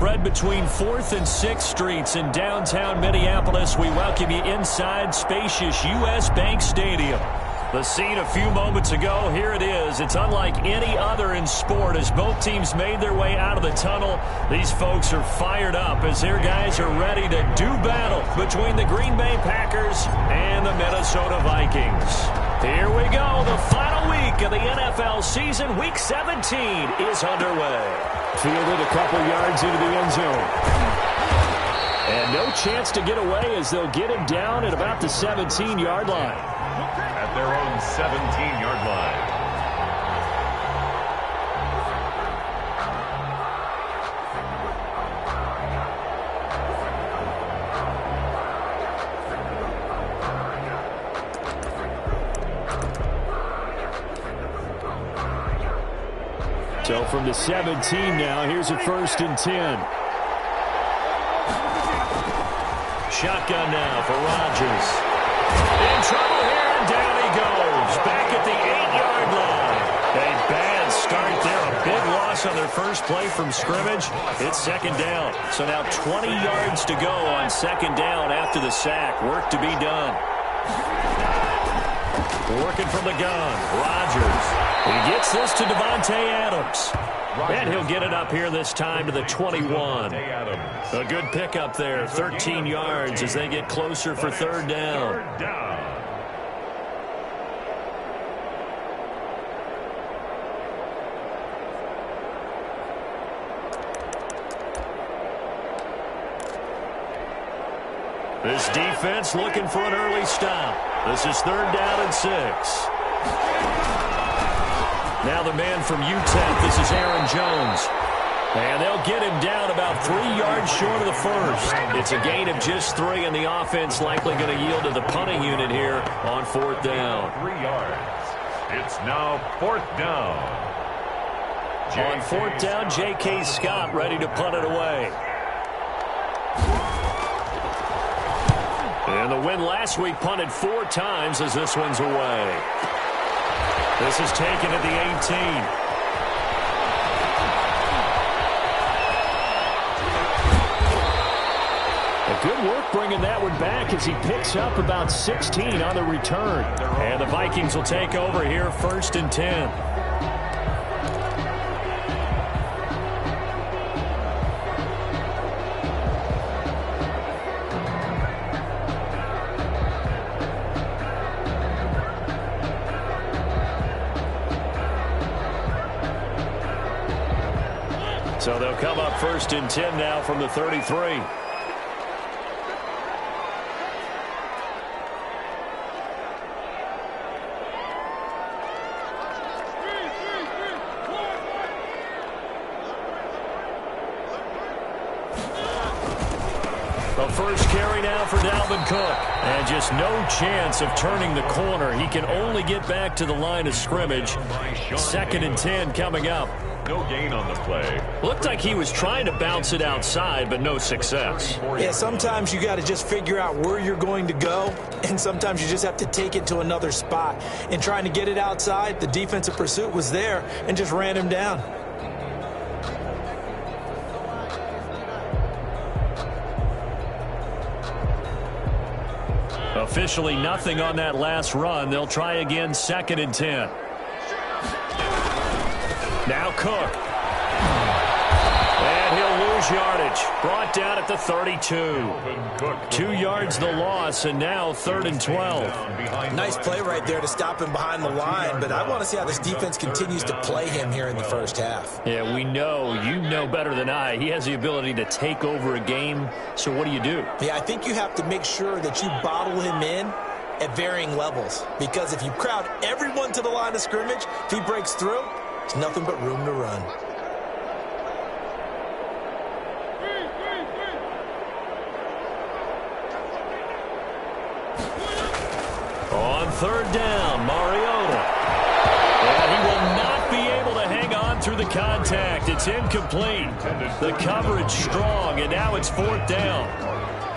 spread between 4th and 6th Streets in downtown Minneapolis. We welcome you inside spacious U.S. Bank Stadium. The scene a few moments ago, here it is. It's unlike any other in sport as both teams made their way out of the tunnel. These folks are fired up as their guys are ready to do battle between the Green Bay Packers and the Minnesota Vikings. Here we go. The final week of the NFL season. Week 17 is underway. Fielded a couple yards into the end zone. And no chance to get away as they'll get him down at about the 17-yard line. At their own 17-yard line. So from the 17 now, here's a 1st and 10. Shotgun now for Rodgers. In trouble here, and down he goes. Back at the 8-yard line. A bad start there. A big loss on their first play from scrimmage. It's 2nd down. So now 20 yards to go on 2nd down after the sack. Work to be done. Working from the gun. Rodgers. He gets this to Davante Adams. And he'll get it up here this time to the 21. A good pickup there, 13 yards as they get closer for 3rd down. This defense looking for an early stop. This is 3rd down and 6. Now the man from UTEP, this is Aaron Jones. And they'll get him down about 3 yards short of the first. It's a gain of just 3, and the offense likely going to yield to the punting unit here on 4th down. 3 yards. It's now 4th down. On 4th down, J.K. Scott ready to punt it away. And the win last week punted 4 times as this one's away. This is taken at the 18. A good work bringing that one back as he picks up about 16 on the return. And the Vikings will take over here 1st and 10. So they'll come up 1st and 10 now from the 33. The first carry now for Dalvin Cook. And just no chance of turning the corner. He can only get back to the line of scrimmage. 2nd and 10 coming up. No gain on the play. Looked like he was trying to bounce it outside, but no success. Yeah, sometimes you got to just figure out where you're going to go, and sometimes you just have to take it to another spot. And trying to get it outside, the defensive pursuit was there and just ran him down. Officially nothing on that last run. They'll try again 2nd and 10. Now Cook. And he'll lose yardage. Brought down at the 32. 2 yards the loss, and now 3rd and 12. Nice play right there to stop him behind the line, but I want to see how this defense continues to play him here in the first half. Yeah, we know. You know better than I. He has the ability to take over a game, so what do you do? Yeah, I think you have to make sure that you bottle him in at varying levels, because if you crowd everyone to the line of scrimmage, if he breaks through, there's nothing but room to run. On 3rd down, Mariota. And he will not be able to hang on through the contact. It's incomplete. The coverage strong, and now it's 4th down.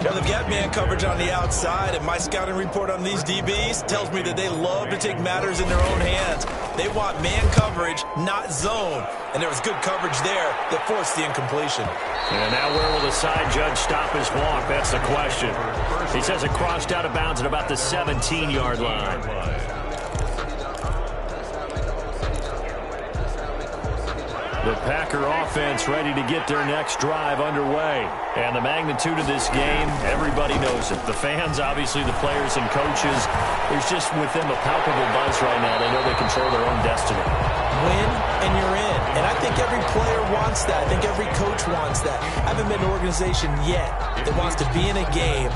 Yeah, they've got man coverage on the outside, and my scouting report on these DBs tells me that they love to take matters in their own hands. They want man coverage, not zone. And there was good coverage there that forced the incompletion. And now where will the side judge stop his walk? That's the question. He says it crossed out of bounds at about the 17-yard line. The Packer offense ready to get their next drive underway. And the magnitude of this game, everybody knows it. The fans, obviously the players and coaches. There's just with them a palpable buzz right now. They know they control their own destiny. Win and you're in. And I think every player wants that. I think every coach wants that. I haven't been an organization yet that wants to be in a game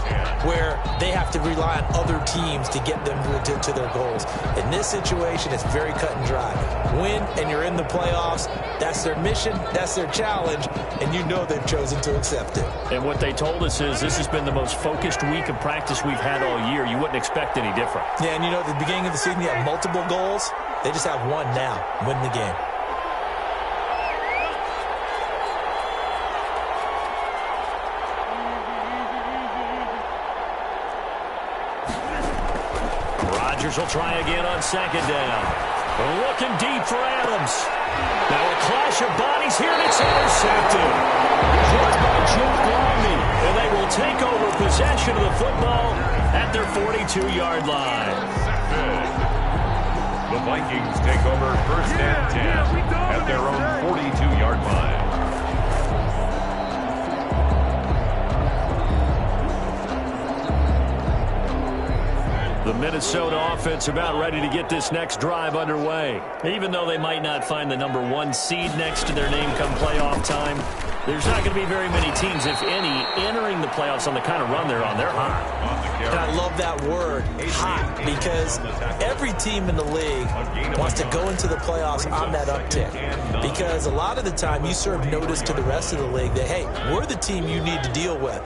where they have to rely on other teams to get them to their goals. In this situation, it's very cut and dry. Win and you're in the playoffs. That's their mission. That's their challenge. And you know they've chosen to accept it. And what they told us is this has been the most focused week of practice we've had all year. You wouldn't expect any different. Yeah, and you know, at the beginning of the season, you have multiple goals. They just have one now. Win the game. Rodgers will try again on second down. Looking deep for Adams. Now a clash of bodies here, and it's intercepted. Caught by Jeff Gladney. And they will take over possession of the football at their 42-yard line. The Vikings take over first and 10 at their own 42-yard line. The Minnesota offense about ready to get this next drive underway. Even though they might not find the number 1 seed next to their name come playoff time, there's not going to be very many teams, if any, entering the playoffs on the kind of run they're on. They're hot. And I love that word, hot, because every team in the league wants to go into the playoffs on that uptick. Because a lot of the time you serve notice to the rest of the league that, hey, we're the team you need to deal with.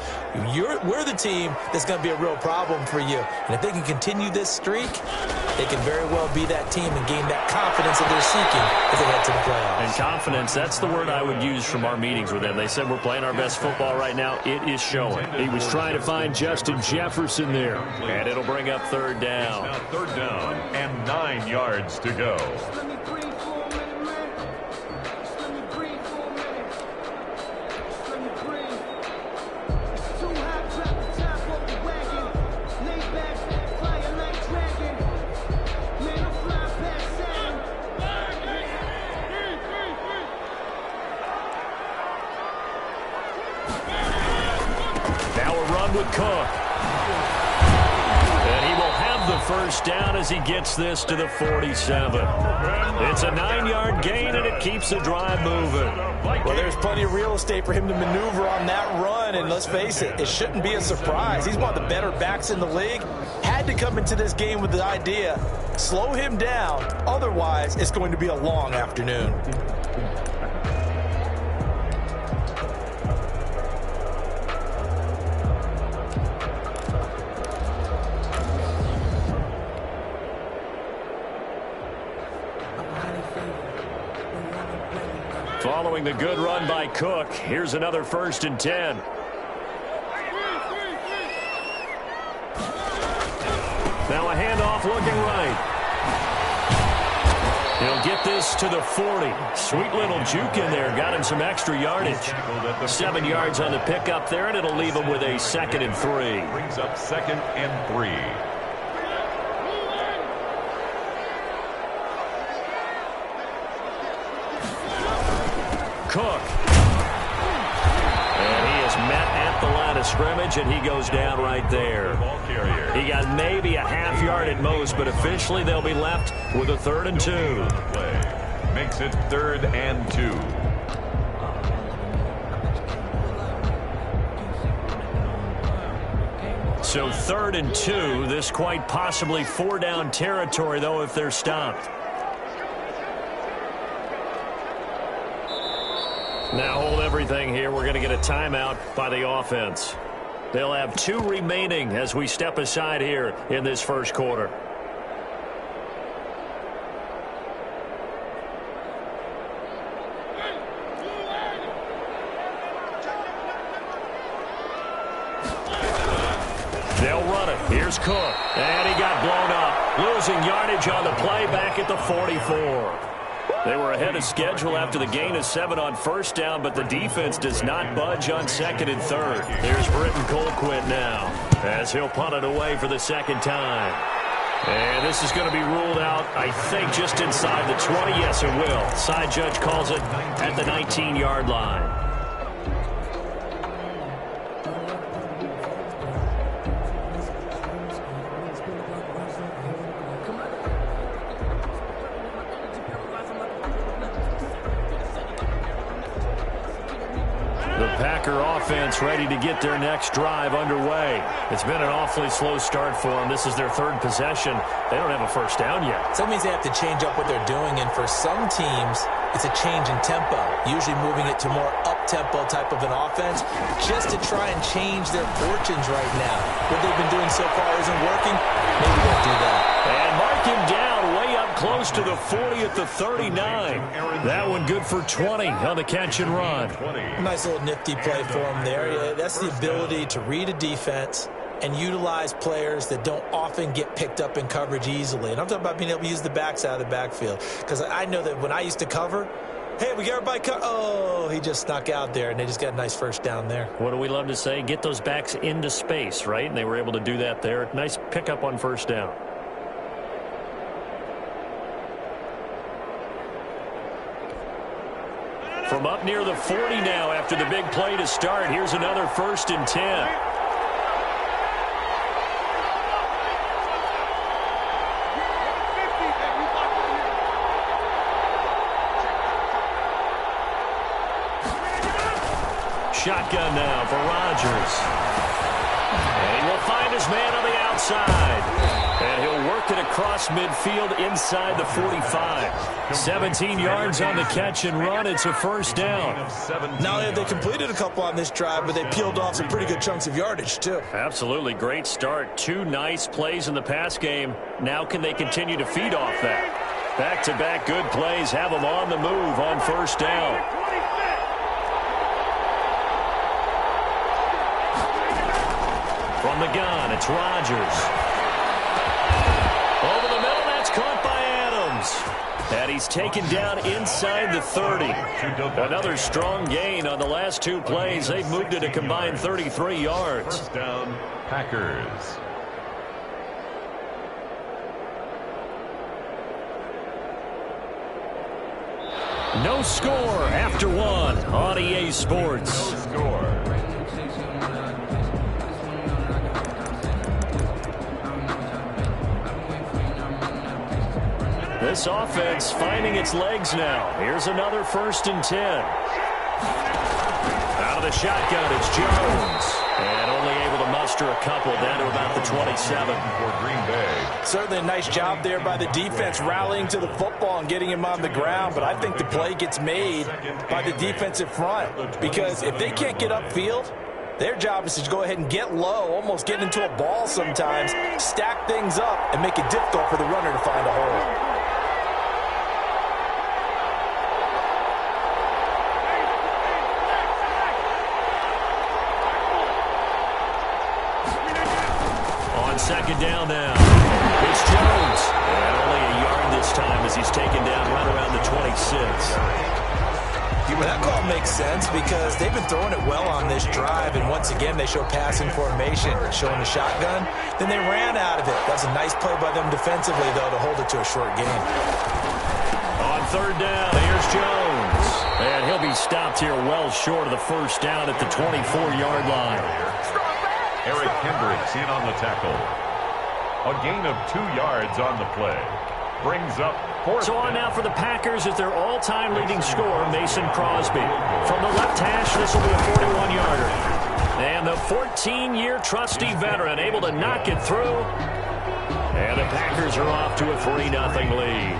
We're the team that's going to be a real problem for you. And if they can continue this streak, they can very well be that team and gain that confidence that they're seeking as they head to the playoffs. And confidence, that's the word I would use from our meetings with them. They said we're playing our best football right now. It is showing. He was trying to find Justin Jefferson there. And it'll bring up third down. Now third down and 9 yards to go. Now a run with Cook. And he will have the first down as he gets this to the 47. It's a 9-yard gain, and it keeps the drive moving. Well, there's plenty of real estate for him to maneuver on that run, and let's face it, it shouldn't be a surprise. He's one of the better backs in the league. Had to come into this game with the idea, slow him down, otherwise it's going to be a long afternoon. Following the good run by Cook, here's another first and 10. Now a handoff looking right. He'll get this to the 40. Sweet little juke in there. Got him some extra yardage. 7 yards on the pickup there, and it'll leave him with a 2nd and 3. Brings up 2nd and 3. Cook. And he is met at the line of scrimmage, and he goes down right there. He got maybe a half yard at most, but officially they'll be left with a 3rd and 2. Makes it 3rd and 2. So 3rd and 2. This quite possibly 4-down territory, though, if they're stopped. Now hold everything here. We're going to get a timeout by the offense. They'll have 2 remaining as we step aside here in this first quarter. They'll run it. Here's Cook. And he got blown up. Losing yardage on the play back at the 44. They were ahead of schedule after the gain of 7 on first down, but the defense does not budge on second and third. Here's Britton Colquitt now as he'll punt it away for the second time. And this is going to be ruled out, I think, just inside the 20. Yes, it will. Side judge calls it at the 19-yard line. Packer offense ready to get their next drive underway. It's been an awfully slow start for them. This is their third possession. They don't have a first down yet. So that means they have to change up what they're doing, and for some teams, it's a change in tempo, usually moving it to more up-tempo type of an offense just to try and change their fortunes right now. What they've been doing so far isn't working. Maybe they'll do that. And mark him down way up close to the 40 at the 39. That one good for 20 on the catch and run. Nice little nifty play for him there. That's the ability to read a defense and utilize players that don't often get picked up in coverage easily. And I'm talking about being able to use the backs out of the backfield. Because I know that when I used to cover, hey, we got everybody oh, he just snuck out there, and they just got a nice first down there. What do we love to say? Get those backs into space, right? And they were able to do that there. Nice pickup on first down. From up near the 40 now after the big play to start, here's another 1st and 10. Shotgun now for Rodgers. And he will find his man on the outside. And he'll work it across midfield inside the 45. 17 yards on the catch and run. It's a first down. Not only have they completed a couple on this drive, but they peeled off some pretty good chunks of yardage, too. Absolutely. Great start. 2 nice plays in the pass game. Now can they continue to feed off that? Back-to-back good plays have them on the move on first down. From the gun, it's Rodgers. Over the middle, that's caught by Adams. And he's taken down inside the 30. Another strong gain on the last 2 plays. They've moved it a combined 33 yards. First down, Packers. No score after 1 on EA Sports. No score. This offense finding its legs now. Here's another 1st and 10. Out of the shotgun, it's Jones. And only able to muster a couple down to about the 27. For Green Bay. Certainly a nice job there by the defense rallying to the football and getting him on the ground. But I think the play gets made by the defensive front. Because if they can't get upfield, their job is to go ahead and get low, almost get into a ball sometimes, stack things up, and make it difficult for the runner to find a hole. Second down now. It's Jones. And only a yard this time as he's taken down right around the 26. That call makes sense because they've been throwing it well on this drive, and once again they show passing formation, showing the shotgun. Then they ran out of it. That's a nice play by them defensively, though, to hold it to a short gain. On third down, here's Jones. And he'll be stopped here well short of the first down at the 24-yard line. Eric Hendricks in on the tackle. A gain of 2 yards on the play. Brings up 4th. So on now for the Packers is their all-time leading scorer, Mason Crosby. From the left hash, this will be a 41-yarder. And the 14-year trusty veteran able to knock it through. And the Packers are off to a 3-0 lead.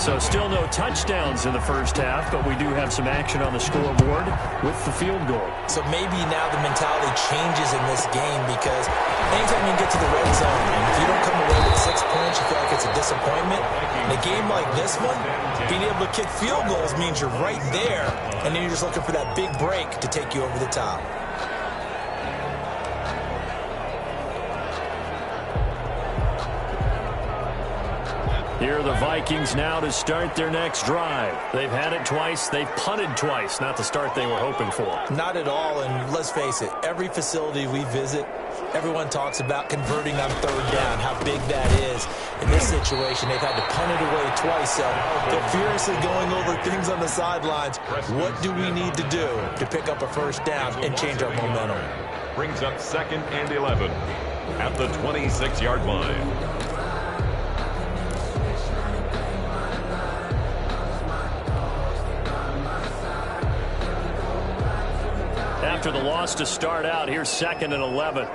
So still no touchdowns in the first half, but we do have some action on the scoreboard with the field goal. So maybe now the mentality changes in this game because anytime you get to the red zone, and if you don't come away with 6 points, you feel like it's a disappointment. In a game like this one, being able to kick field goals means you're right there, and then you're just looking for that big break to take you over the top. Here are the Vikings now to start their next drive. They've had it twice. They've punted twice. Not the start they were hoping for. Not at all, and let's face it, every facility we visit, everyone talks about converting on third down, how big that is. In this situation, they've had to punt it away twice, so they're furiously going over things on the sidelines. What do we need to do to pick up a first down and change our momentum? Brings up 2nd and 11 at the 26-yard line. After the loss to start out, here's 2nd and 11.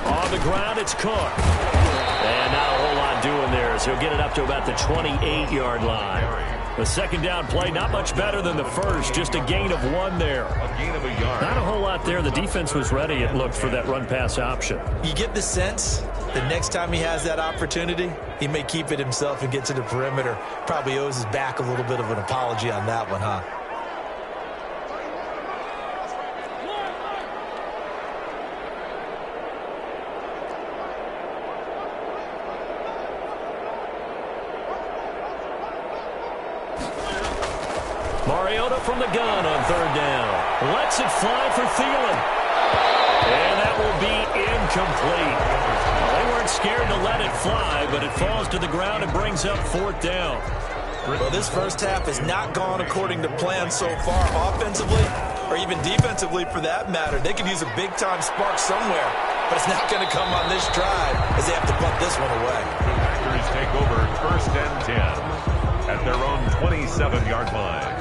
On the ground, it's Cook. And not a whole lot doing there, as he'll get it up to about the 28-yard line. The second down play, not much better than the first, just a gain of 1 there. A gain of a yard. Not a whole lot there. The defense was ready, it looked, for that run-pass option. You get the sense that next time he has that opportunity, he may keep it himself and get to the perimeter. Probably owes his back a little bit of an apology on that one, huh? Mariota from the gun on third down. Lets it fly for Thielen. And that will be incomplete. Well, they weren't scared to let it fly, but it falls to the ground and brings up 4th down. Well, this first half has not gone according to plan so far offensively, or even defensively for that matter. They could use a big-time spark somewhere, but it's not going to come on this drive as they have to punt this one away. The Packers take over 1st and 10 at their own 27-yard line.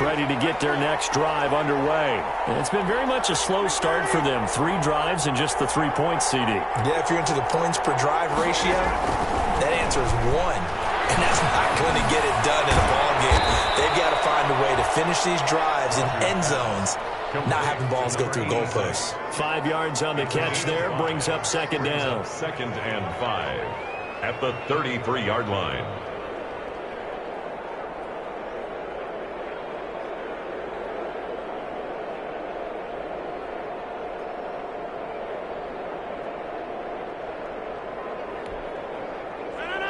Ready to get their next drive underway. And it's been very much a slow start for them. 3 drives and just the 3 points, CD. Yeah, if you're into the points per drive ratio, that answer is 1. And that's not going to get it done in a ball game. They've got to find a way to finish these drives in end zones, not having balls go through goalposts. 5 yards on the catch there, brings up 2nd down. 2nd and 5 at the 33-yard line.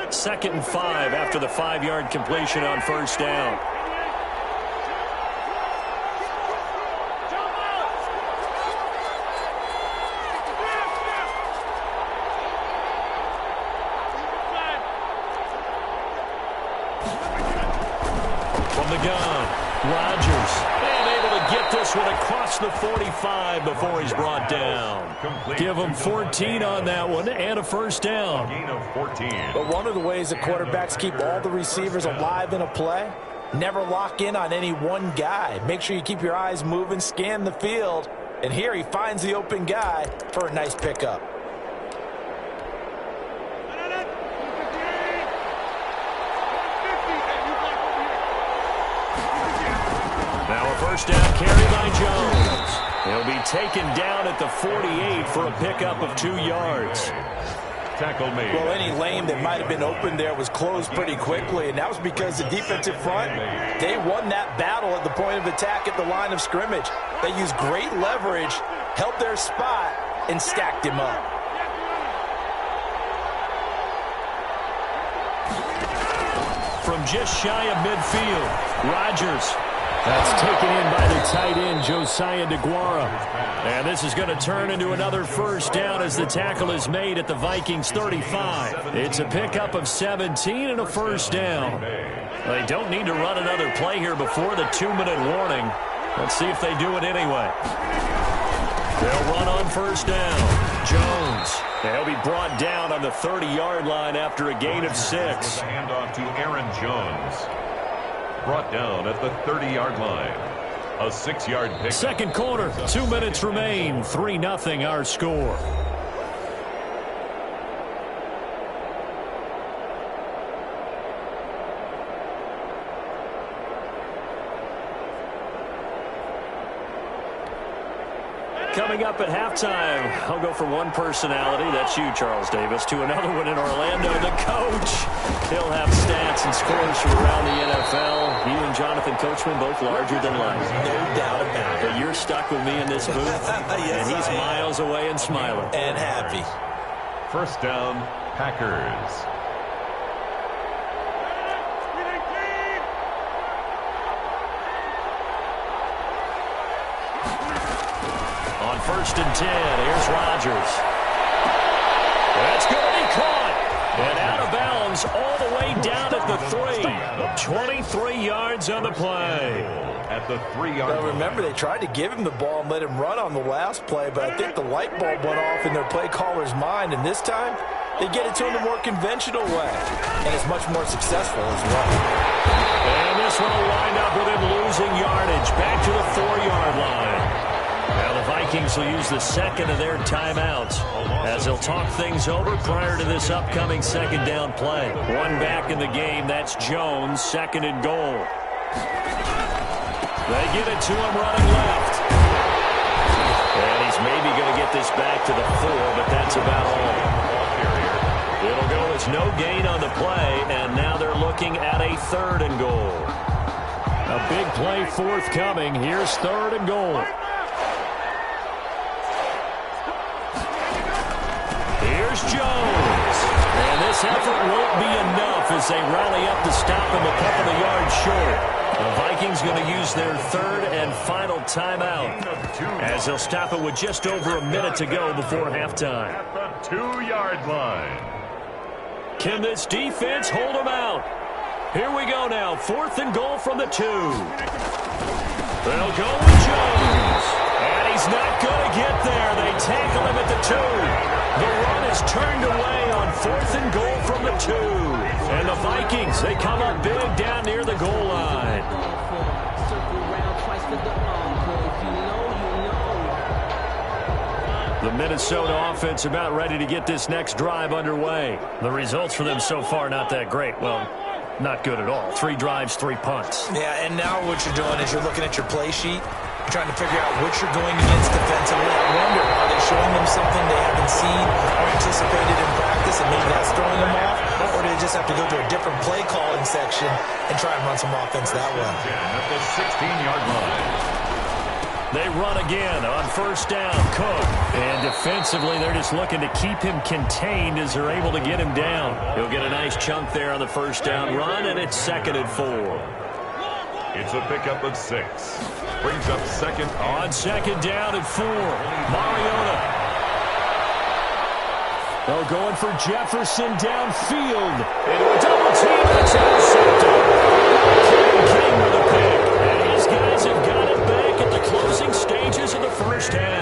Second and 5 after the 5-yard completion on first down. From the gun, Rodgers. And able to get this one across the 45 before he's brought down. Give him 14 on that one and a first down. Gain of 14. But one of the ways that quarterbacks keep all the receivers alive in a play, never lock in on any one guy. Make sure you keep your eyes moving, scan the field. And here he finds the open guy for a nice pickup. Now a first down carry by Jones. He'll be taken down at the 48 for a pickup of 2 yards. Tackle made. Well, any lane that might have been open there was closed pretty quickly, and that was because the defensive front, they won that battle at the point of attack at the line of scrimmage. They used great leverage, held their spot, and stacked him up. From just shy of midfield, Rodgers. That's taken in by the tight end, Josiah DeGuara. And this is going to turn into another first down as the tackle is made at the Vikings 35. It's a pickup of 17 and a first down. They don't need to run another play here before the 2-minute warning. Let's see if they do it anyway. They'll run on first down. Jones. He'll be brought down on the 30-yard line after a gain of 6. With the handoff to Aaron Jones. Brought down at the 30-yard line. A 6-yard pick. Second quarter, 2 minutes remain. 3-0 our score. Coming up at halftime, I'll go from one personality, that's you, Charles Davis, to another one in Orlando, the coach. He'll have stats and scores from around the NFL. He and Jonathan Coachman both larger than life. No doubt about it. But you're stuck with me in this booth, yes, and he's miles away and smiling. And happy. First down, Packers. On 1st and 10, here's Rodgers. That's going to be caught. And out of bounds all the way down at the 3. 23 yards on the play. At the 3-yard line. Now remember, they tried to give him the ball and let him run on the last play, but I think the light bulb went off in their play caller's mind, and this time they get it to him the more conventional way, and it's much more successful as well. And this one will wind up with him losing yardage back to the 4-yard line. Now the Vikings will use the second of their timeouts as they'll talk things over prior to this upcoming second down play. One back in the game, that's Jones, 2nd and goal. They give it to him running left. And he's maybe going to get this back to the 4, but that's about all. It'll go as no gain on the play, and now they're looking at a 3rd and goal. A big play forthcoming. Here's 3rd and goal. Here's Jones. And this effort won't be enough as they rally up to stop him a couple of yards short. The Vikings going to use their 3rd and final timeout as they'll stop it with just over a minute to go before halftime. At the 2-yard line. Can this defense hold them out? Here we go now. 4th and goal from the 2. They'll go with Jones. And he's not going to get there. They tackle him at the 2. The run is turned away on 4th and goal from the 2. And the Vikings, they come up big down near the goal line. The Minnesota offense about ready to get this next drive underway. The results for them so far not that great. Well, not good at all. 3 drives, 3 punts. Yeah, and now what you're doing is you're looking at your play sheet, trying to figure out what you're going against defensively. I wonder, are they showing them something they haven't seen or anticipated in practice, and maybe that's throwing them off? Or do they just have to go to a different play calling section and try and run some offense that way? At the 16-yard line. They run again on 1st down. Cook. And defensively, they're just looking to keep him contained as they're able to get him down. He'll get a nice chunk there on the 1st down run, and it's 2nd and 4. It's a pickup of 6. Brings up 2nd. On 2nd down and 4. Mariota. They're going for Jefferson downfield. Into a double team. That's intercepted. King with a pick. And these guys have got it back at the closing stages of the 1st half.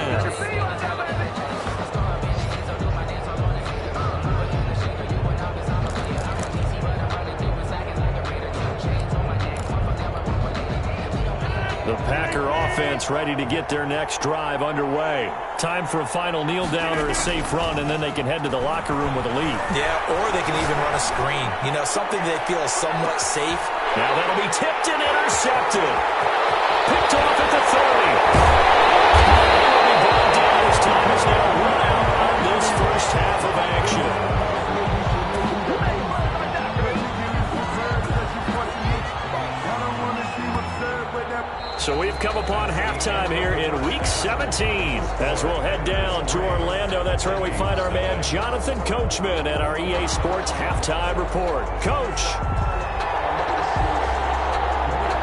The Packer offense ready to get their next drive underway. Time for a final kneel down or a safe run, and then they can head to the locker room with a lead. Yeah, or they can even run a screen. You know, something they feel is somewhat safe. Now that'll be tipped and intercepted. Picked off at the 30. He'll be brought down as time is now run out on this 1st half of action. So we've come upon halftime here in Week 17 as we'll head down to Orlando. That's where we find our man Jonathan Coachman at our EA Sports Halftime Report. Coach,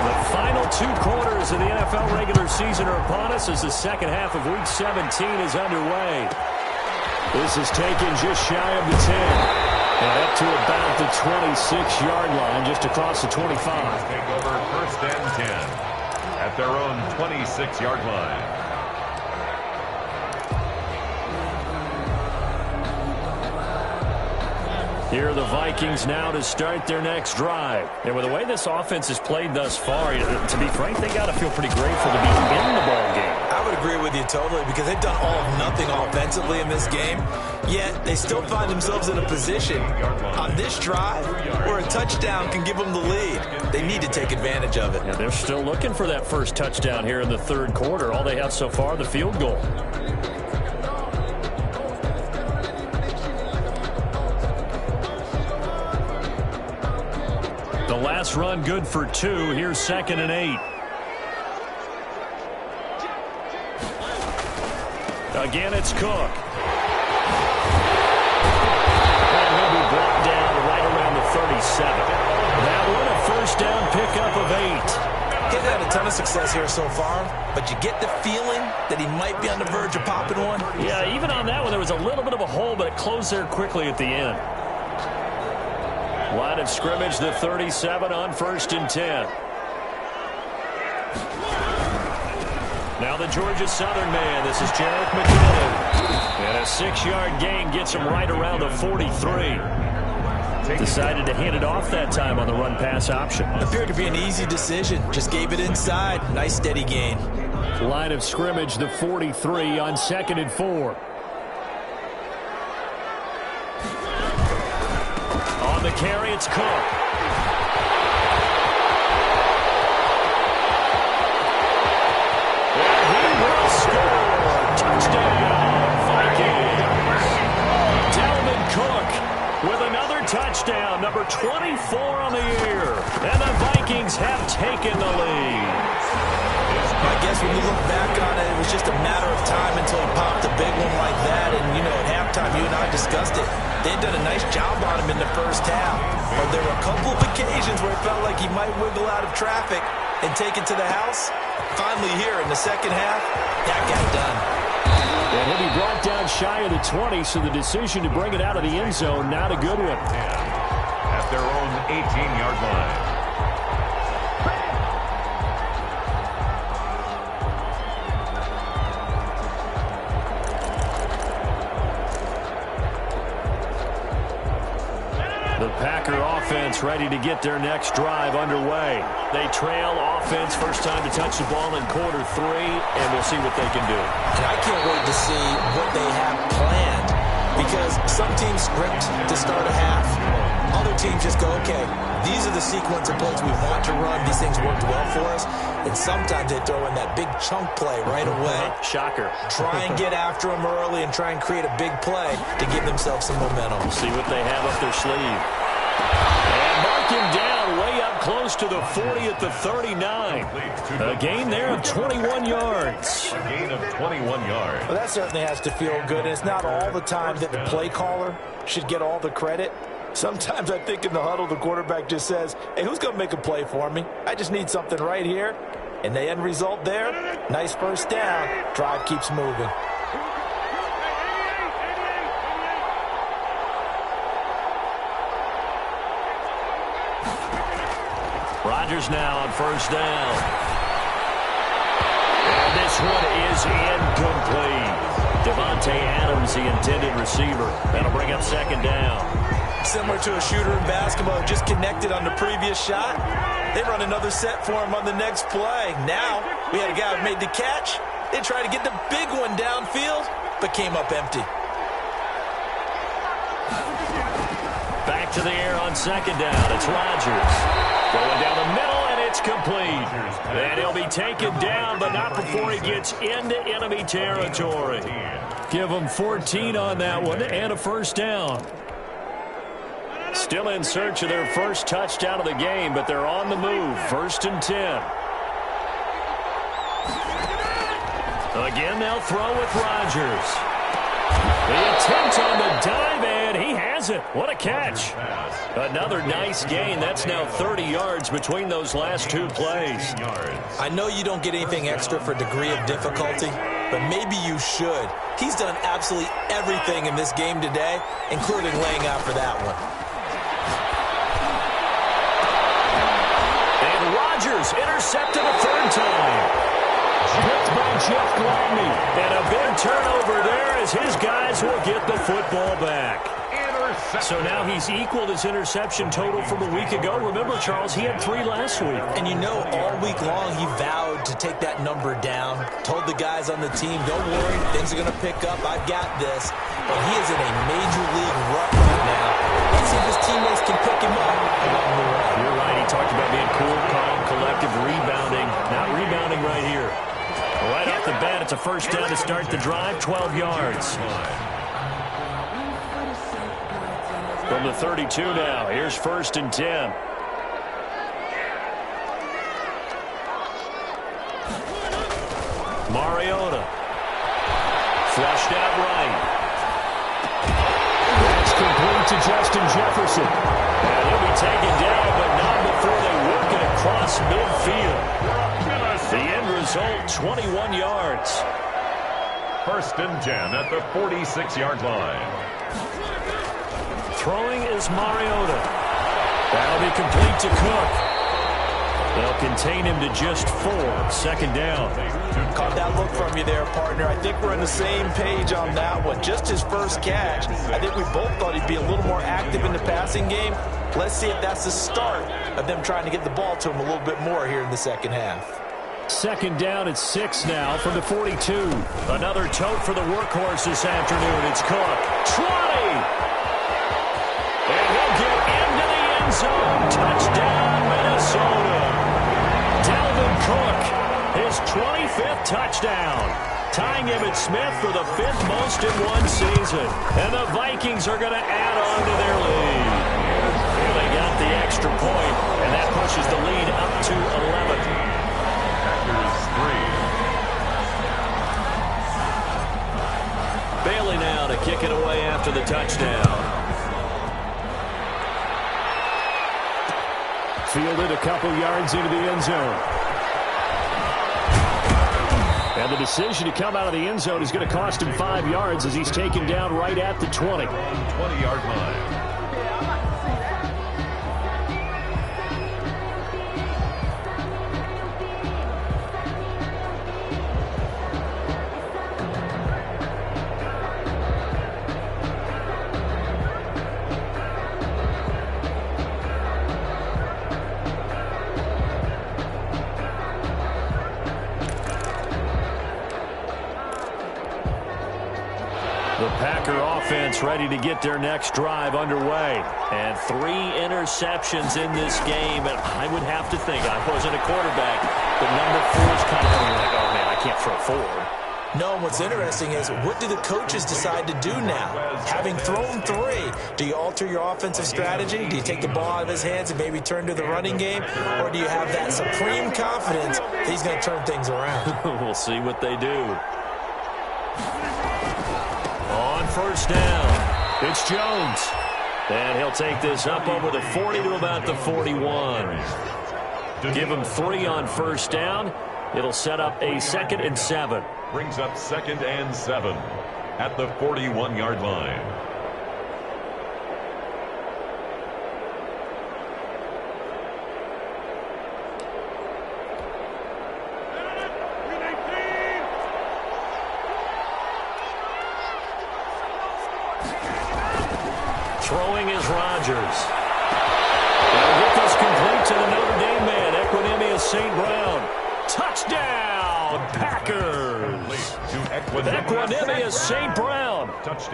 the final 2 quarters of the NFL regular season are upon us as the second half of Week 17 is underway. This is taken just shy of the 10 and up to about the 26-yard line, just across the 25. Take over 1st and 10. At their own 26-yard line. Here are the Vikings now to start their next drive. And with the way this offense has played thus far, to be frank, they got to feel pretty grateful to be in the ball game. I would agree with you totally because they've done all of nothing offensively in this game, yet they still find themselves in a position on this drive where a touchdown can give them the lead. They need to take advantage of it. Yeah, they're still looking for that first touchdown here in the third quarter. All they have so far, the field goal. The last run good for 2. Here's 2nd and 8. Again, it's Cook. And he'll be brought down right around the 37. That one, a first down pickup of 8. He's had a ton of success here so far, but you get the feeling that he might be on the verge of popping one. Yeah, even on that one, there was a little bit of a hole, but it closed there quickly at the end. Line of scrimmage, the 37 on 1st and 10. Now the Georgia Southern man. This is Jarek McKinnon. And a 6-yard gain gets him right around the 43. Decided to hand it off that time on the run-pass option. Appeared to be an easy decision. Just gave it inside. Nice steady gain. Line of scrimmage, the 43 on 2nd and 4. On the carry, it's Cook. And he will score. Touchdown, Vikings. Dalvin Cook with another touchdown, number 24 on the year. And the Vikings have taken the lead. I guess when you look back on it, it was just a matter of time until he popped a big one like that. And, you know, at halftime, you and I discussed it. They'd done a nice job on him in the first half. But there were a couple of occasions where it felt like he might wiggle out of traffic and take it to the house. Finally here in the second half, that got done. And he'll be brought down shy of the 20, so the decision to bring it out of the end zone, not a good one. At their own 18-yard line. The Packer offense ready to get their next drive underway. They trail offense, first time to touch the ball in quarter 3, and we'll see what they can do. And I can't wait to see what they have planned because some teams script to start a half. Other teams just go, okay, these are the sequence of plays we want to run. These things worked well for us. And sometimes they throw in that big chunk play right away. Shocker. Try and get after them early and try and create a big play to give themselves some momentum. We'll see what they have up their sleeve. And mark him down way up close to the 40 at the 39. A gain there of 21 yards. A gain of 21 yards. Well, that certainly has to feel good. And it's not all the time that the play caller should get all the credit. Sometimes I think in the huddle, the quarterback just says, hey, who's going to make a play for me? I just need something right here. And the end result there, nice first down. Drive keeps moving. Rodgers now on first down. And this one is incomplete. Devontae Adams, the intended receiver. That'll bring up second down. Similar to a shooter in basketball, just connected on the previous shot. They run another set for him on the next play. Now, we had a guy who made the catch. They tried to get the big one downfield, but came up empty. Back to the air on second down. It's Rodgers. Going down the middle, and it's complete. And he'll be taken down, but not before he gets into enemy territory. Give him 14 on that one and a first down. Still in search of their first touchdown of the game, but they're on the move. 1st and 10. Again, they'll throw with Rodgers. The attempt on the dive, and he has it. What a catch. Another nice gain. That's now 30 yards between those last two plays. I know you don't get anything extra for degree of difficulty, but maybe you should. He's done absolutely everything in this game today, including laying out for that one. And Rodgers intercepted a third time. Picked by Jeff Gladney. And a big turnover there as his guys will get the football back. So now he's equaled his interception total from a week ago. Remember, Charles, he had 3 last week. And you know, all week long he vowed to take that number down. Told the guys on the team, don't worry, things are going to pick up. I've got this. But he is in a major league rut right now. Let's see if his teammates can pick him up along the way. You're right. He talked about being cool, calm, collective, rebounding. Not rebounding right here. Right off the bat, it's a first down to start the drive, 12 yards. From the 32 now, here's 1st and 10. Mariota. Flushed out right. That's complete to Justin Jefferson. And he'll be taken down, but not before they work it across midfield. The end result, 21 yards. 1st and 10 at the 46-yard line. Throwing is Mariota. That'll be complete to Cook. They'll contain him to just 4. 2nd down. Caught that look from you there, partner. I think we're on the same page on that one. Just his first catch. I think we both thought he'd be a little more active in the passing game. Let's see if that's the start of them trying to get the ball to him a little bit more here in the second half. 2nd down at 6 now from the 42. Another tote for the workhorse this afternoon. It's Cook. 20! And he'll get into the end zone. Touchdown, Minnesota. Dalvin Cook, his 25th touchdown. Tying him at Smith for the 5th most in one season. And the Vikings are going to add on to their lead. Here they got the extra point, and that pushes the lead up to 11. Packers 3. Bailey now to kick it away after the touchdown. Fielded a couple yards into the end zone. And the decision to come out of the end zone is going to cost him 5 yards as he's taken down right at the 20. 20-yard line. Ready to get their next drive underway. And 3 interceptions in this game. And I would have to think, I wasn't a quarterback, but number 4 is kind of like, oh man, I can't throw forward. No, and what's interesting is, what do the coaches decide to do now? Having thrown 3, do you alter your offensive strategy? Do you take the ball out of his hands and maybe turn to the running game? Or do you have that supreme confidence that he's going to turn things around? We'll see what they do. On 1st down, it's Jones. And he'll take this up over the 40 to about the 41. Give him 3 on 1st down. It'll set up a 2nd and 7. Brings up 2nd and 7 at the 41-yard line. Throwing is Rodgers. They'll get this complete to the Notre Dame man, Equanimeous St. Brown. Touchdown, Packers. Equanimeous St. Brown.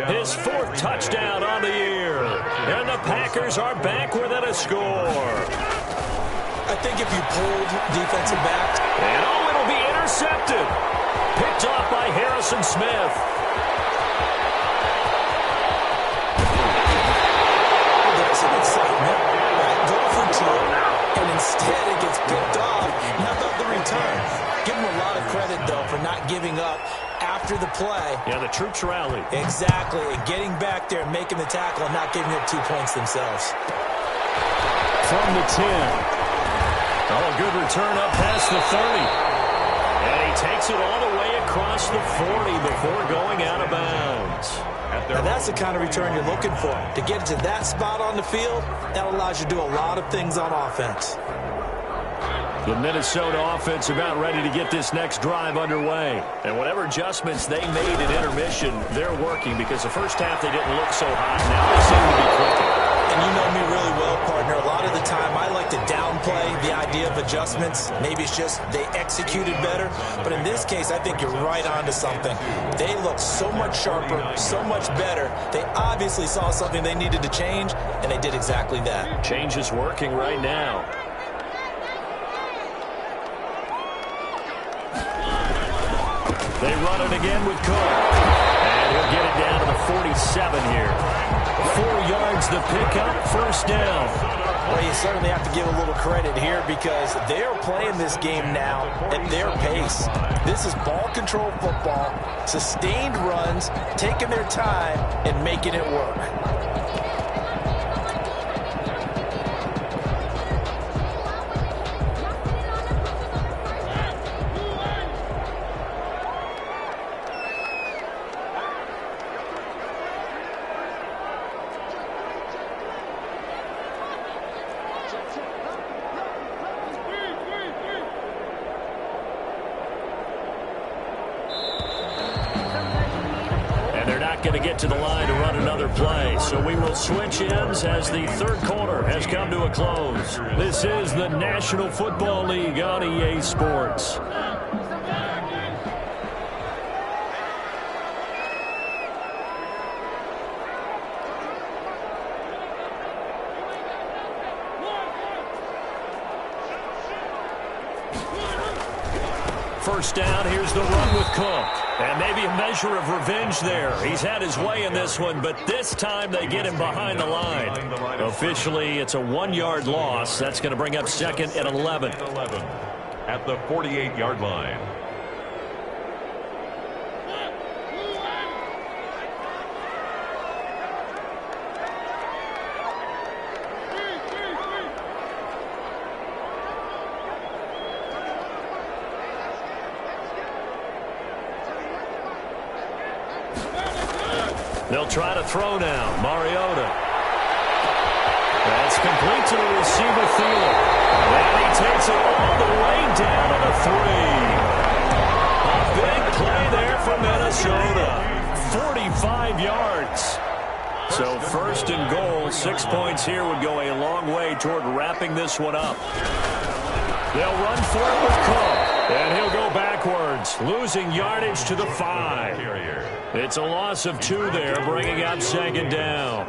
His 4th touchdown on the year. And the Packers are back within a score. I think if you pulled defensive back. And it'll be intercepted. Picked off by Harrison Smith. Excitement, go for 2, and instead it gets picked off. How about the return? Give him a lot of credit, though, for not giving up after the play. Yeah, the troops rallied. Exactly, and getting back there and making the tackle and not giving up 2 points themselves. From the 10. Oh, a good return up past the 30. And he takes it all the way across the 40 before going out of bounds. And that's the kind of return you're looking for. To get it to that spot on the field, that allows you to do a lot of things on offense. The Minnesota offense about ready to get this next drive underway. And whatever adjustments they made at intermission, they're working because the first half they didn't look so hot. Now they seem to be clicking. And you know me really well, partner. A lot of the time, I like to downplay the idea of adjustments. Maybe it's just they executed better. But in this case, I think you're right onto something. They look so much sharper, so much better. They obviously saw something they needed to change, and they did exactly that. Change is working right now. They run it again with Cook. And he'll get it down to the 47 here. 4 yards the pickup, first down. Well, you certainly have to give a little credit here because they are playing this game now at their pace. This is ball control football, sustained runs, taking their time and making it work. Going to get to the line to run another play. So we will switch ends as the third quarter has come to a close. This is the National Football League on EA Sports. First down, here's the run with Cook. And maybe a measure of revenge there. He's had his way in this one, but this time they get him behind the line. Officially, it's a 1-yard loss. That's going to bring up second and 11. At the 48-yard line. They'll try to throw now. Mariota. That's complete to the receiver field. And he takes it all the way down to the 3. A big play there for Minnesota. 45 yards. So first and goal, 6 points here would go a long way toward wrapping this one up. They'll run for it with Cook. And he'll go backwards, losing yardage to the 5. It's a loss of 2 there, bringing up second down.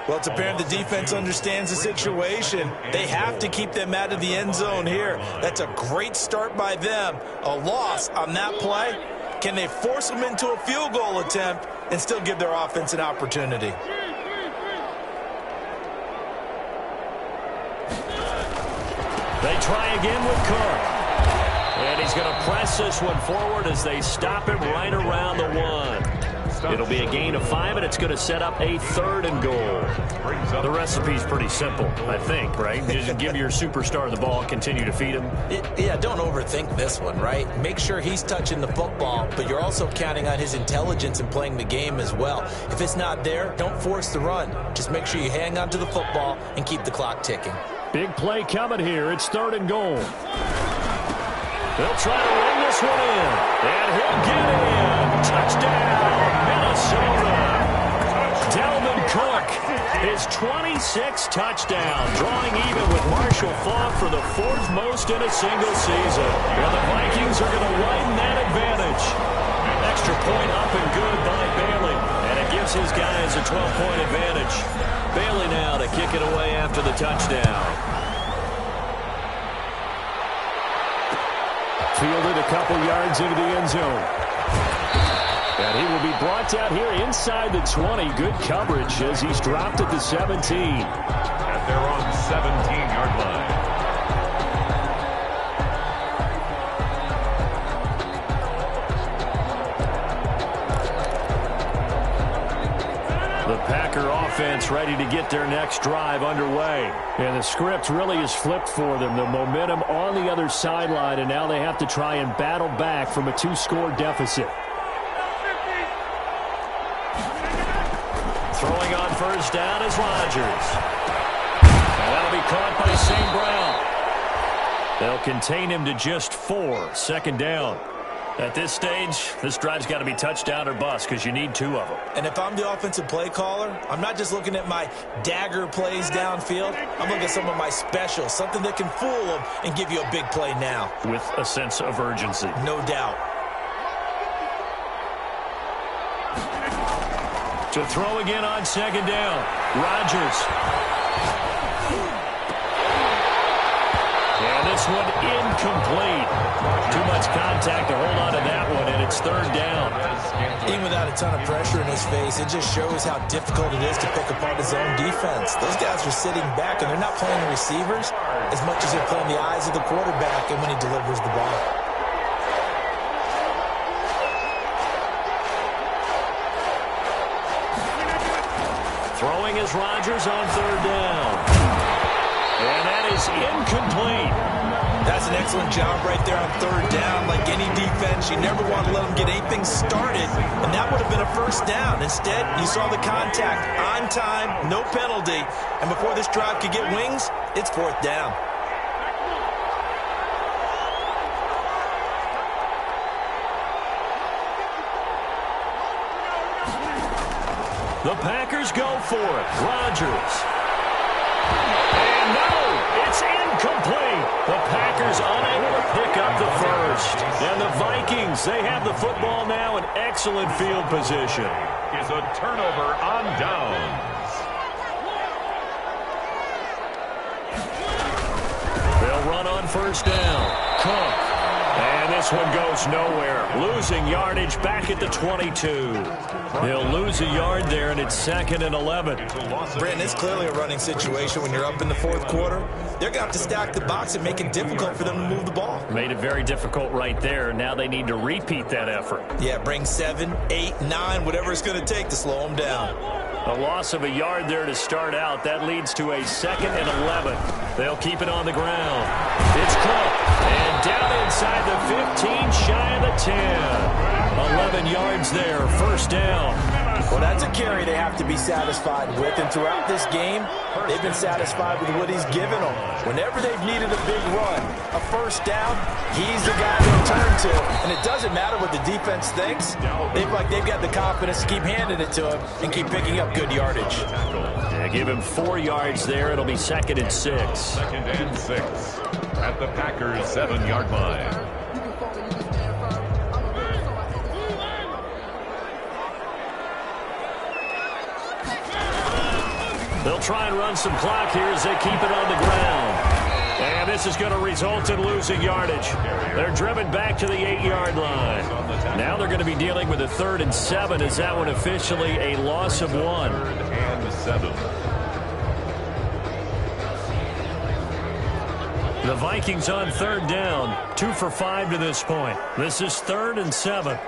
Well, it's apparent the defense understands the situation. They have to keep them out of the end zone here. That's a great start by them. A loss on that play. Can they force them into a field goal attempt and still give their offense an opportunity? They try again with Cook. And he's going to press this one forward as they stop him right around the 1. It'll be a gain of 5, and it's going to set up a 3rd and goal. The recipe's pretty simple, I think, right? Just give your superstar the ball, continue to feed him. Yeah, don't overthink this one, right? Make sure he's touching the football, but you're also counting on his intelligence in playing the game as well. If it's not there, don't force the run. Just make sure you hang on to the football and keep the clock ticking. Big play coming here. It's 3rd and goal. They'll try to run this one in. And he'll get in. Touchdown, Minnesota. Dalvin Cook, his 26th touchdown, drawing even with Marshall Faulk for the 4th most in a single season. Well, the Vikings are going to widen that advantage. Extra point up and good by Bailey. And it gives his guys a 12-point advantage. Bailey now to kick it away after the touchdown. Fielded a couple yards into the end zone. And he will be brought down here inside the 20. Good coverage as he's dropped at the 17. At their own 17-yard line. The Packer offense ready to get their next drive underway. And the script really is flipped for them. The momentum on the other sideline, and now they have to try and battle back from a 2-score deficit. Throwing on first down is Rodgers. And that'll be caught by St. Brown. They'll contain him to just 4. Second down. At this stage, this drive's got to be touchdown or bust because you need 2 of them. And if I'm the offensive play caller, I'm not just looking at my dagger plays downfield. I'm looking at some of my specials, something that can fool them and give you a big play now. With a sense of urgency. No doubt. To throw again on 2nd down. Rodgers. And this one incomplete. Too much contact to hold on to that one, and it's 3rd down. Even without a ton of pressure in his face, it just shows how difficult it is to pick apart his own defense. Those guys are sitting back, and they're not playing the receivers as much as they're playing the eyes of the quarterback and when he delivers the ball. Throwing is Rodgers on 3rd down. And that is incomplete. That's an excellent job right there on 3rd down. Like any defense, you never want to let them get anything started, and that would have been a 1st down. Instead, you saw the contact on time, no penalty, and before this drive could get wings, it's 4th down. The Packers go for it. Rodgers. And no, it's incomplete. The Packers unable to pick up the 1st. And the Vikings, they have the football now in excellent field position. Is a turnover on downs. They'll run on 1st down. Cook. And this one goes nowhere. Losing yardage back at the 22. They'll lose a yard there, and it's 2nd and 11. Brandon, it's clearly a running situation when you're up in the 4th quarter. They're going to have to stack the box and make it difficult for them to move the ball. Made it very difficult right there. Now they need to repeat that effort. Yeah, bring 7, 8, 9, whatever it's going to take to slow them down. A loss of a yard there to start out. That leads to a 2nd and 11. They'll keep it on the ground. It's Cook. And down inside the 15, shy of the 10. 11 yards there, 1st down. Well, that's a carry they have to be satisfied with. And throughout this game, they've been satisfied with what he's given them. Whenever they've needed a big run, a 1st down, he's the guy they'll turn to. And it doesn't matter what the defense thinks. They feel like they've got the confidence to keep handing it to him and keep picking up good yardage. Yeah, give him 4 yards there. It'll be 2nd and 6. 2nd and 6 at the Packers' 7-yard line. They'll try and run some clock here as they keep it on the ground. And this is going to result in losing yardage. They're driven back to the 8-yard line. Now they're going to be dealing with a 3rd and 7. Is that one officially a loss of 1? 3rd and 7. The Vikings on 3rd down. 2 for 5 to this point. This is 3rd and 7.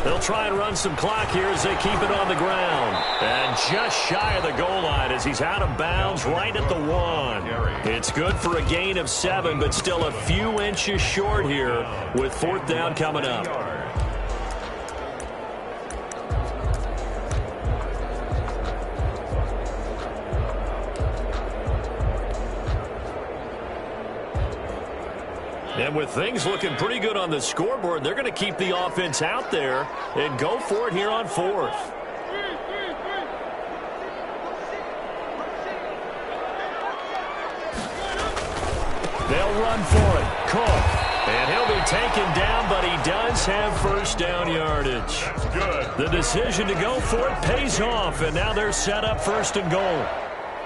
They'll try and run some clock here as they keep it on the ground. And just shy of the goal line as he's out of bounds right at the 1. It's good for a gain of 7, but still a few inches short here with 4th down coming up. And with things looking pretty good on the scoreboard, they're going to keep the offense out there and go for it here on 4th. They'll run for it. Cook. And he'll be taken down, but he does have 1st down yardage. Good. The decision to go for it pays off, and now they're set up 1st and goal.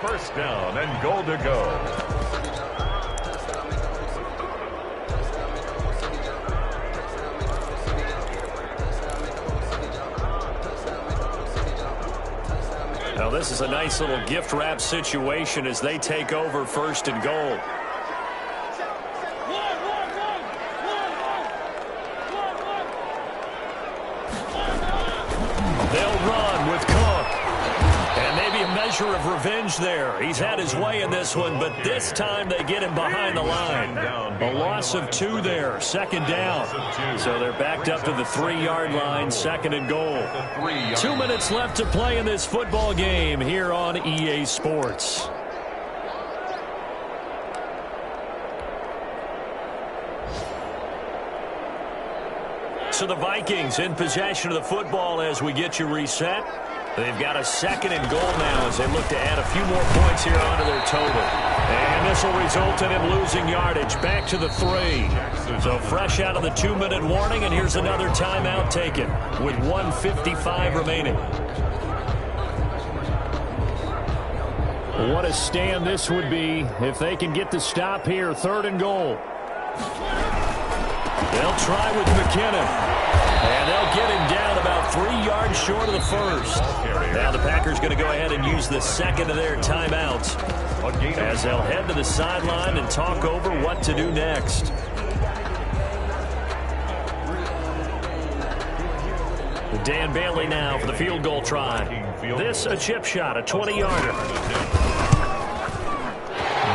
1st down and goal to go. Now this is a nice little gift wrap situation as they take over 1st and goal. They'll run with Cook. And maybe a measure of revenge there. He's had his way in this one, but this time they get him behind the line. A loss of 2 there, 2nd down. So they're backed up to the 3-yard line, 2nd and goal. 2 minutes left to play in this football game here on EA Sports. So the Vikings in possession of the football as we get you reset. They've got a 2nd and goal now as they look to add a few more points here onto their total. And this will result in him losing yardage. Back to the 3. So fresh out of the 2-minute warning, and here's another timeout taken with 1:55 remaining. What a stand this would be if they can get the stop here. 3rd and goal. They'll try with McKinnon. And they'll get him down about 3 yards short of the 1st. Now the Packers going to go ahead and use the 2nd of their timeouts as they'll head to the sideline and talk over what to do next. Dan Bailey now for the field goal try. This a chip shot, a 20-yarder.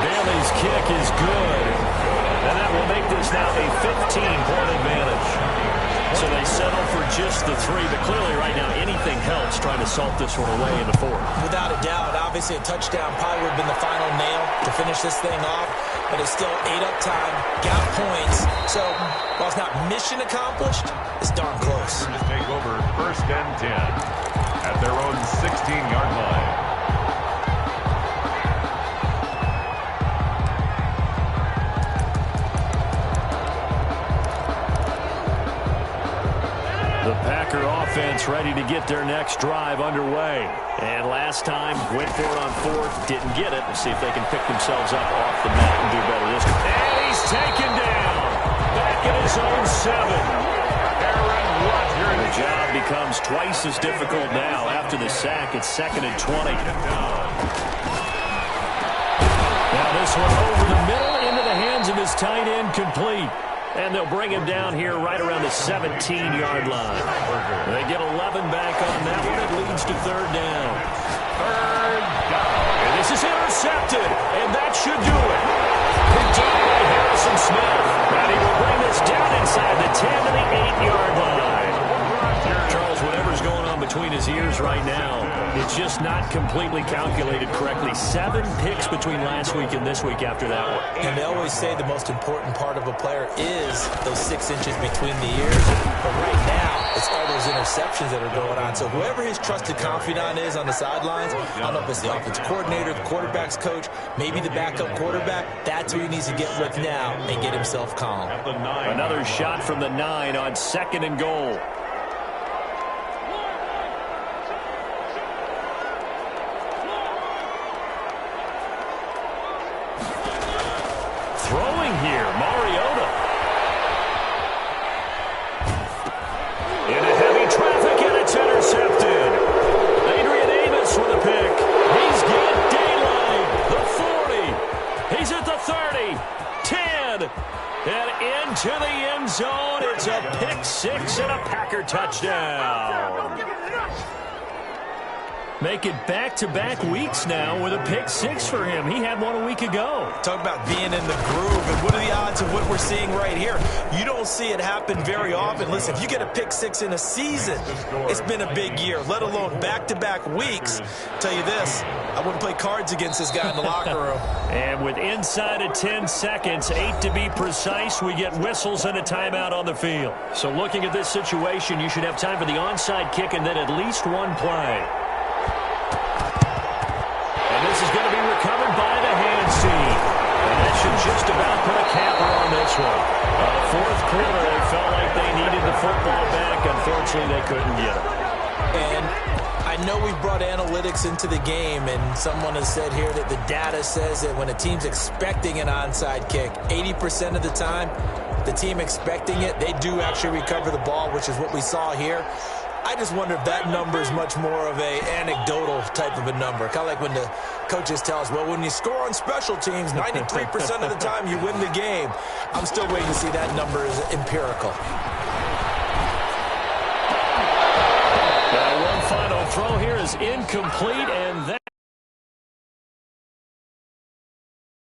Bailey's kick is good. And that will make this now a 15-point advantage. So they settle for just the 3, but clearly right now anything helps trying to salt this one away in the 4th. Without a doubt, obviously a touchdown probably would have been the final nail to finish this thing off, but it's still ate up time, got points. So while it's not mission accomplished, it's darn close. Just take over 1st and 10 at their own 16-yard line. The Packer offense ready to get their next drive underway. And last time, went for it on 4th, didn't get it. We'll see if they can pick themselves up off the mat and do better this time. And he's taken down. Back at his own 7. The job becomes twice as difficult now. After the sack, it's 2nd and 20. Now this one over the middle into the hands of his tight end, complete. And they'll bring him down here right around the 17-yard line. They get 11 back on that one. It leads to 3rd down. 3rd down. And this is intercepted. And that should do it. Picked up by Harrison Smith. And he will bring this down inside the 10 to the 8-yard line. Charles, whatever's going on between his ears right now, it's just not completely calculated correctly. 7 picks between last week and this week after that one. And they always say the most important part of a player is those 6 inches between the ears. But right now, it's all those interceptions that are going on. So whoever his trusted confidant is on the sidelines, I don't know if it's the offensive coordinator, the quarterback's coach, maybe the backup quarterback, that's who he needs to get with now and get himself calm. Another shot from the 9 on 2nd and goal. Throwing here, Mariota. Into heavy traffic, and it's intercepted. Adrian Amos with a pick. He's got daylight. The 40. He's at the 30. 10. And into the end zone. It's a pick 6 and a Packer touchdown. Make it back-to-back weeks now with a pick 6 for him. He had one a week ago. Talk about being in the groove, and what are the odds of what we're seeing right here? You don't see it happen very often. Listen, if you get a pick 6 in a season, it's been a big year, let alone back-to-back weeks. Tell you this, I wouldn't play cards against this guy in the locker room. And with inside of 10 seconds, 8 to be precise, we get whistles and a timeout on the field. So looking at this situation, you should have time for the onside kick and then at least one play. This is going to be recovered by the hands team. And that should just about put a capper on this one. 4th quarter, they felt like they needed the football back. Unfortunately, they couldn't get it. And I know we brought analytics into the game, and someone has said here that the data says that when a team's expecting an onside kick, 80% of the time, the team expecting it, they do actually recover the ball, which is what we saw here. I just wonder if that number is much more of a anecdotal type of a number. Kind of like when the coaches tell us, well, when you score on special teams, 93% of the time you win the game. I'm still waiting to see that number is empirical. One final throw here is incomplete, and that